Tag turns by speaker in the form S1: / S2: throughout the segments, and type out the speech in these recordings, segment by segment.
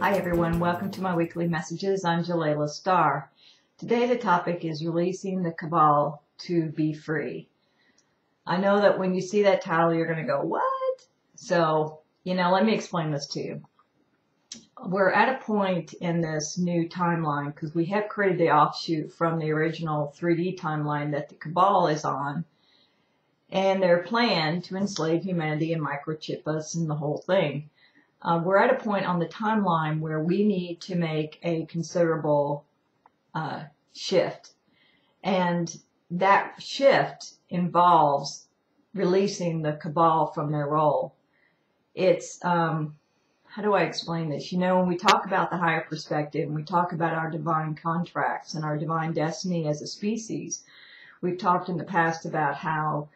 S1: Hi everyone, welcome to my weekly messages. I'm Jalala Starr. Today the topic is releasing the Cabal to be free. I know that when you see that title you're going to go, what? So, let me explain this to you. We're at a point in this new timeline because we have created the offshoot from the original 3D timeline that the Cabal is on, and their plan to enslave humanity and microchip us and the whole thing. We're at a point on the timeline where we need to make a considerable shift. And that shift involves releasing the Cabal from their role. It's, how do I explain this? When we talk about the higher perspective and we talk about our divine contracts and our divine destiny as a species, we've talked in the past about how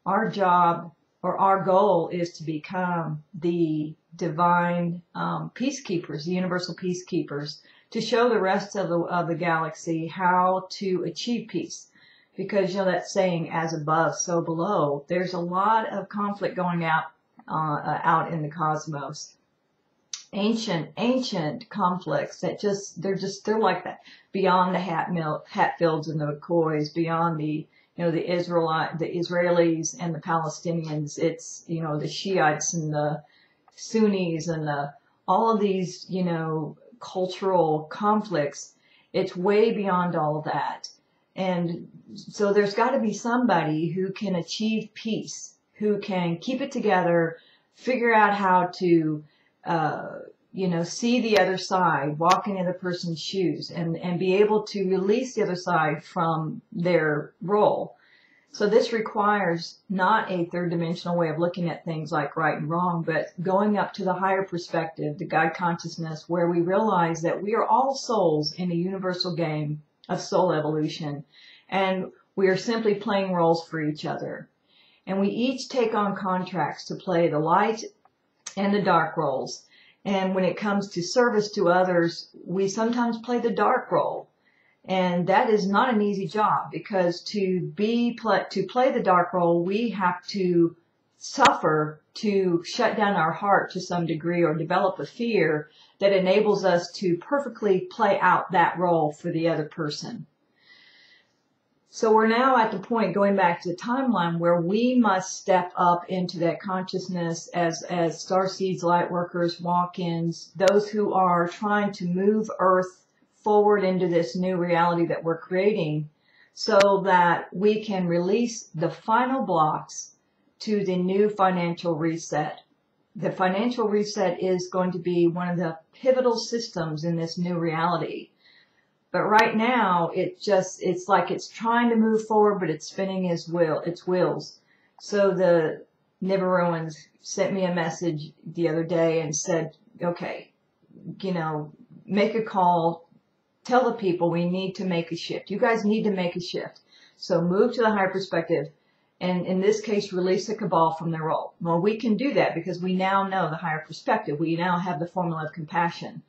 S1: our job or our goal is to become the divine peacekeepers, the universal peacekeepers, to show the rest of the galaxy how to achieve peace. Because, that saying, as above, so below, there's a lot of conflict going out in the cosmos. Ancient conflicts that they're like that, beyond the Hatfields and the McCoys, beyond the Israelis and the Palestinians. It's, the Shiites and the Sunnis and all of these, cultural conflicts. It's way beyond all of that. And so there's got to be somebody who can achieve peace, who can keep it together, figure out how to, see the other side, walk in the other person's shoes, and be able to release the other side from their role. So this requires not a third dimensional way of looking at things like right and wrong, but going up to the higher perspective, the God consciousness, where we realize that we are all souls in a universal game of soul evolution, and we are simply playing roles for each other. And we each take on contracts to play the light and the dark roles. And when it comes to service to others, we sometimes play the dark role. And that is not an easy job, because to play the dark role, we have to suffer to shut down our heart to some degree, or develop a fear that enables us to perfectly play out that role for the other person. So we're now at the point, going back to the timeline, where we must step up into that consciousness as starseeds, light workers, walk-ins, those who are trying to move Earth forward into this new reality that we're creating, so that we can release the final blocks to the new financial reset. The financial reset is going to be one of the pivotal systems in this new reality. But right now, it's like it's trying to move forward, but it's spinning its wheels. So the Nibiruans sent me a message the other day and said, okay, make a call, tell the people we need to make a shift. You guys need to make a shift. So move to the higher perspective, and in this case, release the Cabal from their role. Well, we can do that because we now know the higher perspective. We now have the formula of compassion.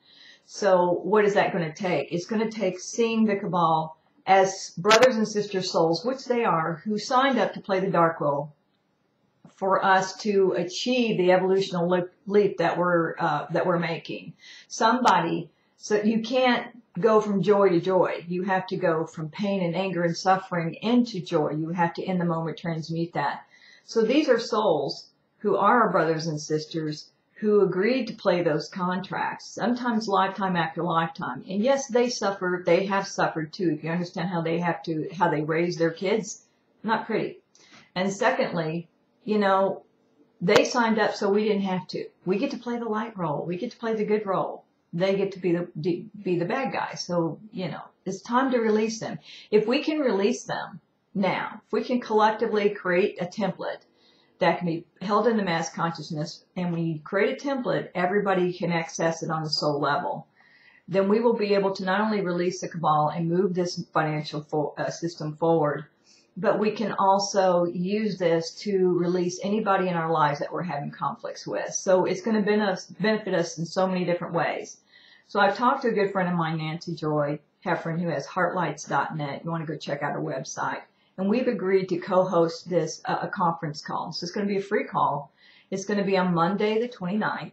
S1: So what is that going to take? It's going to take seeing the Cabal as brothers and sister souls, which they are, who signed up to play the dark role for us to achieve the evolutional leap that we're making. So you can't go from joy to joy. You have to go from pain and anger and suffering into joy. You have to, in the moment, transmute that. So these are souls who are our brothers and sisters, who agreed to play those contracts, sometimes lifetime after lifetime. And yes, they have suffered too. If you understand how they raise their kids, not pretty. And secondly, they signed up so we didn't have to. We get to play the light role. We get to play the good role. They get to be the bad guy. So, it's time to release them. If we can release them now, if we can collectively create a template that can be held in the mass consciousness, and we create a template, everybody can access it on the soul level, then we will be able to not only release the Cabal and move this financial system forward, but we can also use this to release anybody in our lives that we're having conflicts with. So it's going to benefit us in so many different ways. So I've talked to a good friend of mine, Nancy Joy Heffron, who has heartlights.net. You want to go check out her website. And we've agreed to co-host this a conference call. So it's going to be a free call. It's going to be on Monday the 29th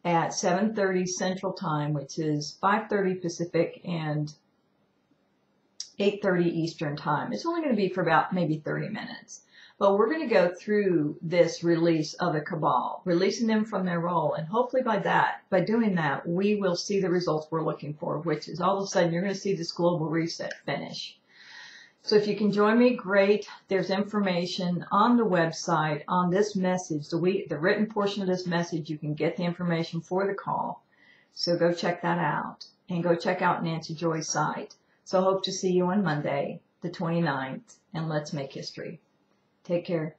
S1: at 7:30 Central Time, which is 5:30 Pacific and 8:30 Eastern Time. It's only going to be for about maybe 30 minutes. But we're going to go through this release of the Cabal, releasing them from their role. And hopefully by doing that, we will see the results we're looking for, which is all of a sudden you're going to see this global reset finish. So if you can join me, great. There's information on the website on this message, the written portion of this message. You can get the information for the call. So go check that out. And go check out Nancy Joy's site. So hope to see you on Monday, the 29th, and let's make history. Take care.